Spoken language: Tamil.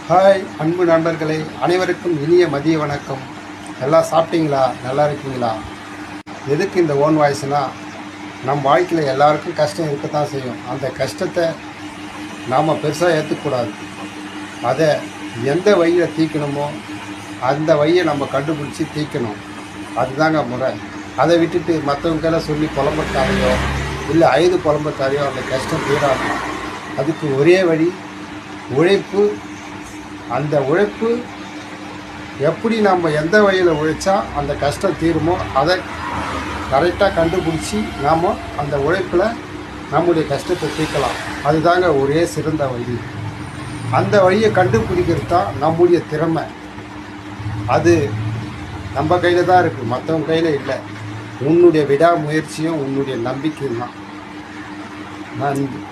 ஹாய் அன்பு நண்பர்களே, அனைவருக்கும் இனிய மதிய வணக்கம். எல்லாம் சாப்பிட்டீங்களா? நல்லா இருக்கீங்களா? எதுக்கு இந்த ஓன் வாய்ஸ்னால், நம் வாழ்க்கையில் எல்லாருக்கும் கஷ்டம் இருக்கத்தான் செய்யும். அந்த கஷ்டத்தை நாம் பெருசாக ஏற்றுக்கூடாது. அதை எந்த வழியில் தீர்க்கணுமோ அந்த வழியை நம்ம கண்டுபிடிச்சி தீர்க்கணும். அதுதாங்க முறை. அதை விட்டுட்டு மற்றவங்க கையில் சொல்லி புலம்பத்தாரையோ இல்லை புலம்பத்தாரையோ அந்த கஷ்டம் தீராது. அதுக்கு ஒரே வழி உழைப்பு. அந்த உழைப்பு எப்படி நம்ம எந்த வழியில் உழைச்சா அந்த கஷ்டம் தீருமோ அதை கரெக்டாக கண்டுபிடிச்சி நாம் அந்த உழைப்பில் நம்முடைய கஷ்டத்தை தீர்க்கலாம். அதுதாங்க ஒரே சிறந்த வழி. அந்த வழியை கண்டுபிடிக்கிறது தான் நம்முடைய திறமை. அது நம்ம கையில் தான் இருக்குது, மற்றவங்க கையில் இல்லை. உன்னுடைய விடாமுயற்சியும் உன்னுடைய நம்பிக்கையும் தான். நன்றி.